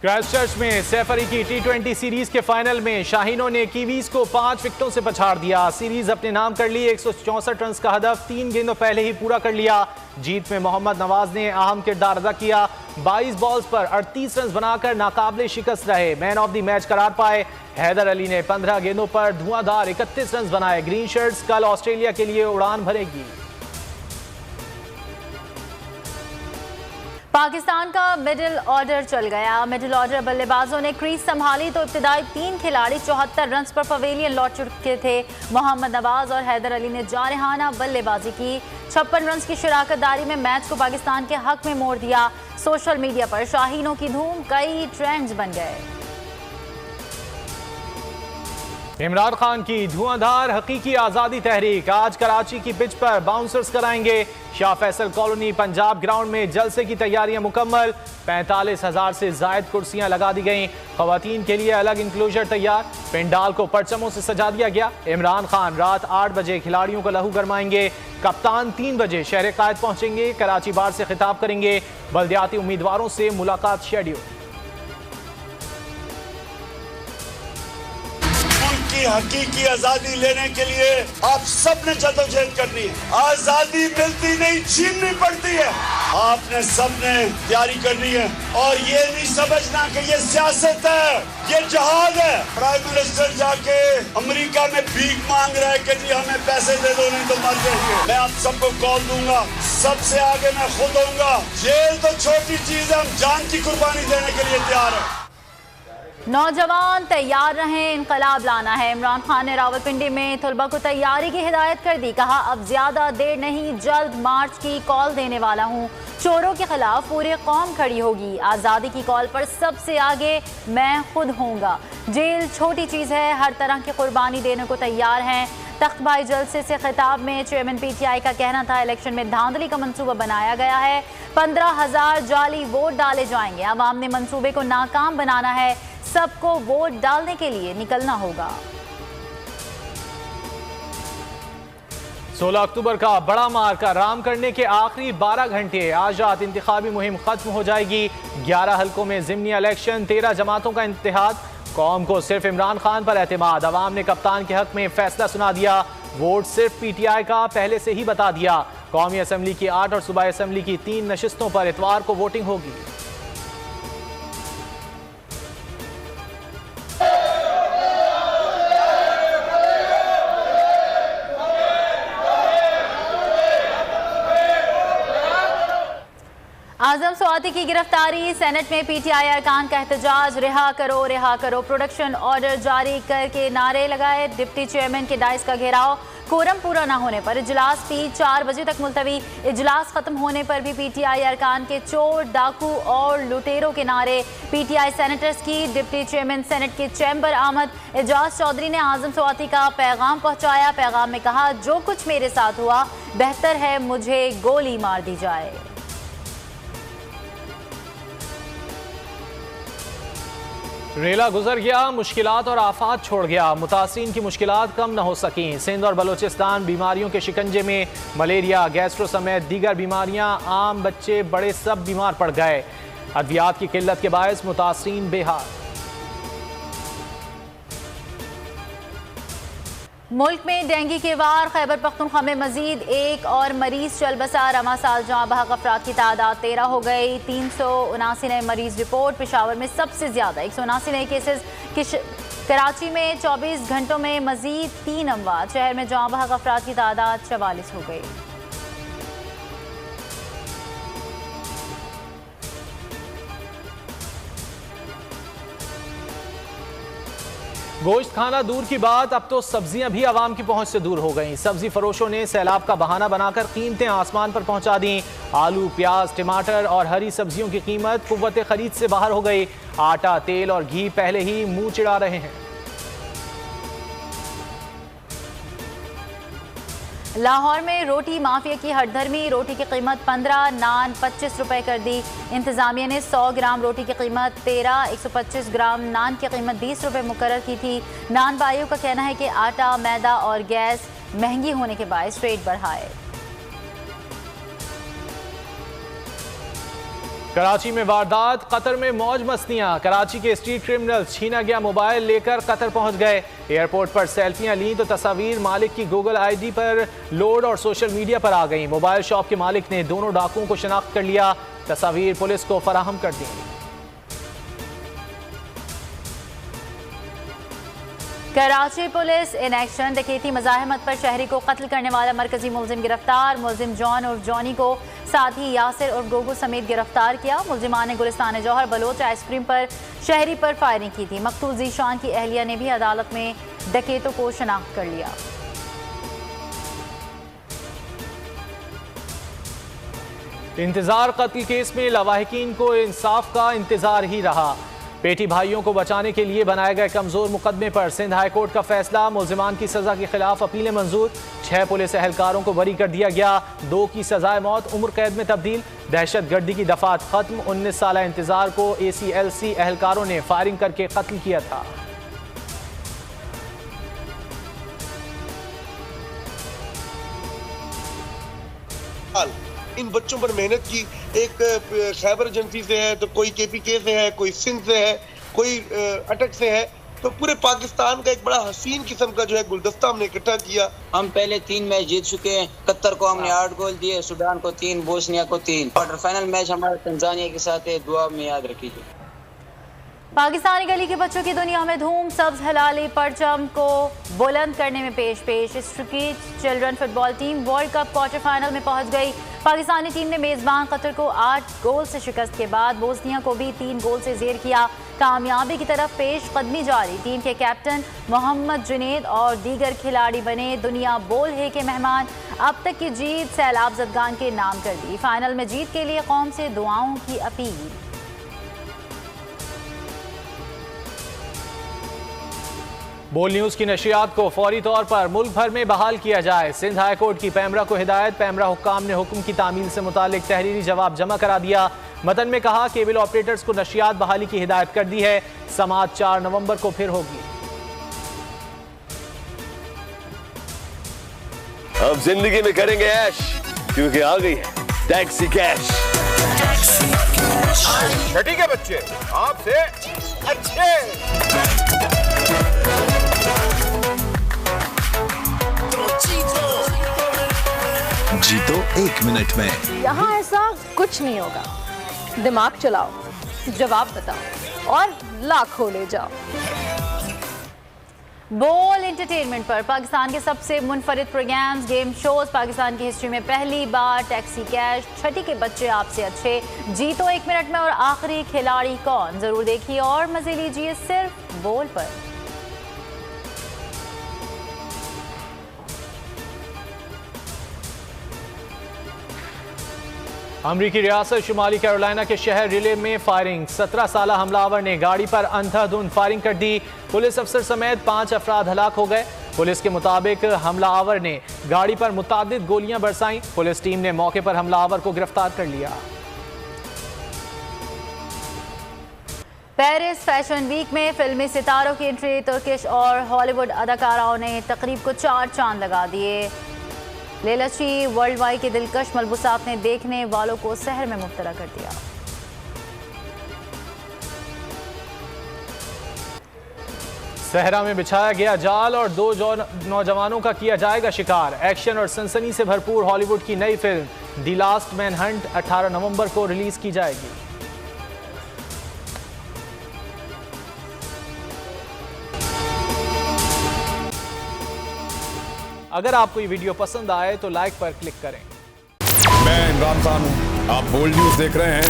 Christchurch में सैफ अली की T20 series के फाइनल में शाहीनों ने कीवीज को 5 विकेटों से पछाड़ दिया। सीरीज अपने नाम कर ली। 164 रन का हदफ 3 गेंदों पहले ही पूरा कर लिया। जीत में मोहम्मद नवाज ने अहम किरदार अदा किया। 22 बॉल्स पर 38 रन बनाकर नाकाबिले शिकस्त रहे। मैन ऑफ द मैच करार पाए। हैदर अली ने 15 गेंदों पर धुआंधार 31 रन बनाए। ग्रीन शर्ट्स कल ऑस्ट्रेलिया के लिए उड़ान भरेगी। पाकिस्तान का मिडिल ऑर्डर चल गया। मिडिल ऑर्डर बल्लेबाजों ने क्रीज संभाली तो इब्तिदाई 3 खिलाड़ी 74 रन पर पवेलियन लौट चुके थे। मोहम्मद नवाज और हैदर अली ने जारहाना बल्लेबाजी की। 56 रन की शराकतदारी में मैच को पाकिस्तान के हक में मोड़ दिया। सोशल मीडिया पर शाहीनों की धूम, कई ट्रेंड्स बन गए। इमरान खान की धुआंधार हकीकी आज़ादी तहरीक आज कराची की पिच पर बाउंसर्स कराएंगे। शाह फैसल कॉलोनी पंजाब ग्राउंड में जलसे की तैयारियां मुकम्मल। 45,000 से जायद कुर्सियां लगा दी गईं। खवातीन के लिए अलग इंक्लोजर तैयार। पेंडाल को परचमों से सजा दिया गया। इमरान खान रात 8 बजे खिलाड़ियों को लहू गरमाएंगे। कप्तान 3 बजे शहर कायद पहुंचेंगे। कराची बार से खिताब करेंगे। बल्दियाती उम्मीदवारों से मुलाकात शेड्यूल। की हकीकी आजादी लेने के लिए आप सब ने जदोजहद करनी है। आजादी मिलती नहीं, छीननी पड़ती है। आपने सब ने तैयारी करनी है और ये नहीं समझना कि ये सियासत है, ये जहाद है। प्राइम मिनिस्टर जाके अमेरिका में भीख मांग रहा है कि जी हमें पैसे दे दो नहीं तो मर जाएंगे। मैं आप सबको कॉल दूंगा, सबसे आगे मैं खुद होऊंगा। जेल तो छोटी चीज है, हम जान की कुर्बानी देने के लिए तैयार है। नौजवान तैयार रहें, इंकलाब लाना है। इमरान खान ने रावलपिंडी में तलबा को तैयारी की हिदायत कर दी। कहा अब ज्यादा देर नहीं, जल्द मार्च की कॉल देने वाला हूँ। चोरों के खिलाफ पूरी कौम खड़ी होगी। आज़ादी की कॉल पर सबसे आगे मैं खुद होऊंगा। जेल छोटी चीज़ है, हर तरह की कुर्बानी देने को तैयार हैं। तख्तभाई जलसे से खिताब में चेयरमैन PTI का कहना था इलेक्शन में धांधली का मंसूबा बनाया गया है। 15,000 जाली वोट डाले जाएंगे। अवाम ने मंसूबे को नाकाम बनाना है। सबको वोट डालने के लिए निकलना होगा। 16 अक्टूबर का बड़ा मार्का राम करने के आखिरी 12 घंटे। आज रात इंतखाबी मुहिम खत्म हो जाएगी। 11 हलकों में ज़िमनी इलेक्शन, 13 जमातों का इत्तेहाद। कौम को सिर्फ इमरान खान पर एतमाद। अवाम ने कप्तान के हक में फैसला सुना दिया। वोट सिर्फ PTI का पहले से ही बता दिया। कौमी असम्बली की 8 और सूबाई असम्बली की 3 नशिस्तों पर इतवार को वोटिंग होगी। आजम स्वाति की गिरफ्तारी, सेनेट में PTI अरकान का एहतजाज। रिहा करो, रिहा करो। प्रोडक्शन ऑर्डर जारी करके नारे लगाए। डिप्टी चेयरमैन के डाइस का घेराव। कोरम पूरा न होने पर इजलास भी 4 बजे तक मुलतवी। इजलास खत्म होने पर भी PTI अरकान के चोर, डाकू और लुटेरों के नारे। PTI सेनेटर्स की डिप्टी चेयरमैन सेनेट के चैम्बर आमद। एजाज चौधरी ने आजम स्वाति का पैगाम पहुंचाया। पैगाम में कहा, जो कुछ मेरे साथ हुआ बेहतर है मुझे गोली मार दी जाए। रेला गुजर गया, मुश्किलात और आफात छोड़ गया। मुतासिरीन की मुश्किलात कम न हो सकीं। सिंध और बलोचिस्तान बीमारियों के शिकंजे में। मलेरिया, गैस्ट्रो समेत दीगर बीमारियां, आम बच्चे बड़े सब बीमार पड़ गए। अद्वियात की किल्लत के बायस मुतासिरीन बेहाल। मुल्क में डेंगू के वार। खैबर पख्तूनख्वा में मजीद 1 और मरीज चल बसा। रवा साल जहाँ बहक अफराद की तादाद 13 हो गई। 379 नए मरीज रिपोर्ट। पेशावर में सबसे ज्यादा 179 नए केसेस। कराची में 24 घंटों में मजीद 3 अमवात। शहर में जहाँ बहक अफराद की तादाद 44 हो गई। गोश्त खाना दूर की बात, अब तो सब्जियां भी आवाम की पहुंच से दूर हो गईं। सब्जी फरोशों ने सैलाब का बहाना बनाकर कीमतें आसमान पर पहुंचा दी। आलू, प्याज, टमाटर और हरी सब्जियों की कीमत कुव्वत खरीद से बाहर हो गई। आटा, तेल और घी पहले ही मुंह चिढ़ा रहे हैं। लाहौर में रोटी माफिया की हटधर्मी। रोटी की कीमत 15, नान 25 रुपए कर दी। इंतजामिया ने 100 ग्राम रोटी की कीमत 13, 125 ग्राम नान की कीमत 20 रुपए मुकर्रर की थी। नान बाइयों का कहना है कि आटा, मैदा और गैस महंगी होने के बायस रेट बढ़ाए। कराची में वारदात, कतर में मौज मस्तियां। कराची के स्ट्रीट क्रिमिनल छीना गया मोबाइल लेकर कतर पहुंच गए। एयरपोर्ट पर सेल्फियां ली तो तस्वीर मालिक की गूगल आईडी पर लोड और सोशल मीडिया पर आ गई। मोबाइल शॉप के मालिक ने दोनों डाकुओं को शनाख्त कर लिया। तस्वीर पुलिस को फराहम कर दी। कराची पुलिस इन एक्शन, डकैती मज़ाहमत पर शहरी को कत्ल करने वाला मरकजी मुलजिम गिरफ्तार। मुलजिम जॉन और जॉनी को साथ ही यासिर और गोगो समेत गिरफ्तार किया। मुलजिमान ने गुलिस्तान जौहर बलोच आइसक्रीम पर शहरी पर फायरिंग की थी। मकतूल जीशान की अहलिया ने भी अदालत में डकैतों को शनाख्त कर लिया। इंतजार कत्ल केस में लवाहिकीन को इंसाफ का इंतजार ही रहा। पेटी भाइयों को बचाने के लिए बनाए गए कमजोर मुकदमे पर सिंध हाई कोर्ट का फैसला। मुलजिमान की सजा के खिलाफ अपीलें मंजूर। 6 पुलिस एहलकारों को बरी कर दिया गया। 2 की सजाए मौत उम्र कैद में तब्दील। दहशत गर्दी की दफात खत्म। 19 साल इंतजार को ACLC एहलकारों ने फायरिंग करके कत्ल किया था। इन बच्चों पर मेहनत की, एक खैबर एजेंसी से है तो कोई KPK से है, कोई सिंध से है, कोई अटक से है, तो पूरे पाकिस्तान का एक बड़ा हसीन किस्म का जो है गुलदस्ता हमने इकट्ठा किया। हम पहले 3 मैच जीत चुके हैं। कतर को हमने 8 गोल दिए, सूडान को 3, बोस्निया को 3। क्वार्टर फाइनल मैच हमारा तंजानिया के साथ है, दुआ में याद रखिए। पाकिस्तानी गली के बच्चों की दुनिया में धूम, सब्ज हलाली परचम को बुलंद करने में पेश। Street children football team world cup quarter final में पहुंच गई। पाकिस्तानी टीम ने मेजबान कतर को 8 गोल से शिकस्त के बाद बोस्निया को भी 3 गोल से जेर किया। कामयाबी की तरफ पेश कदमी जारी। टीम के कैप्टन मोहम्मद जुनेद और दीगर खिलाड़ी बने दुनिया बोल है के मेहमान। अब तक की जीत सैलाब जदगान के नाम कर दी। फाइनल में जीत के लिए कौम से दुआओं की अपील। बोल न्यूज की नशियात को फौरी तौर पर मुल्क भर में बहाल किया जाए। सिंध हाई कोर्ट की पैमरा को हिदायत। पैमरा हुक्काम ने हुक्म की तामील से मुतालिक तहरीरी जवाब जमा करा दिया। मतन में कहा केबल ऑपरेटर्स को नशियात बहाली की हिदायत कर दी है। समाअत 4 नवंबर को फिर होगी। अब जिंदगी में करेंगे ऐश, क्योंकि आ गई है टैक्सी कैश। छठी के बच्चे आपसे अच्छे। जीतो 1 मिनट में। यहाँ ऐसा कुछ नहीं होगा। दिमाग चलाओ, जवाब बताओ और लाखों ले जाओ। बोल एंटरटेनमेंट पर पाकिस्तान के सबसे मुनफरिद प्रोग्राम्स, गेम शोज। पाकिस्तान की हिस्ट्री में पहली बार टैक्सी कैश, छठी के बच्चे आपसे अच्छे, जीतो 1 मिनट में और आखिरी खिलाड़ी कौन, जरूर देखिए और मजे लीजिए सिर्फ बोल पर। अमरीकी रियासत शुमाली कैरोलिना के शहर रिले में फायरिंग। 17 साला हमलावर ने गाड़ी पर अंधाधुंध फायरिंग कर दी। पुलिस अफसर समेत 5 अफराद हलाक हो गए। पुलिस के मुताबिक हमलावर ने गाड़ी पर मुतादिद गोलियां बरसाईं। पुलिस टीम ने मौके पर हमलावर को गिरफ्तार कर लिया। पेरिस फैशन वीक में फिल्मी सितारों की एंट्री। तुर्किश और हॉलीवुड अदाकाराओं ने तकरीब को 4 चांद लगा दिए। लेलची वर्ल्ड वाइड के दिलकश मलबूसात ने देखने वालों को सहर में मुब्तला कर दिया। सहरा में बिछाया गया जाल और 2 नौजवानों का किया जाएगा शिकार। एक्शन और सनसनी से भरपूर हॉलीवुड की नई film the last man Hunt 18 नवंबर को रिलीज की जाएगी। अगर आपको ये वीडियो पसंद आए तो लाइक पर क्लिक करें। मैं इमरान खान हूँ, आप बोल न्यूज देख रहे हैं।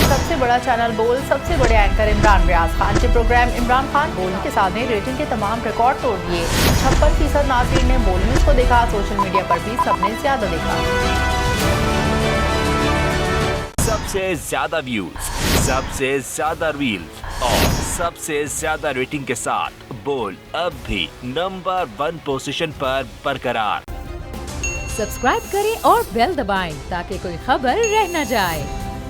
सबसे बड़ा चैनल बोल, सबसे बड़े एंकर इमरान रियाज खान के प्रोग्राम इमरान खान बोल के साथ ने रेटिंग के तमाम रिकॉर्ड तोड़ दिए। 56% नाज़रीन ने बोल न्यूज को देखा। सोशल मीडिया पर भी सबने ज्यादा देखा। सबसे ज्यादा व्यूज, सबसे ज्यादा रील्स और सबसे ज्यादा रेटिंग के साथ बोल अब भी नंबर 1 पोजीशन पर बरकरार। सब्सक्राइब करें और बेल दबाएं ताकि कोई खबर रह न जाए।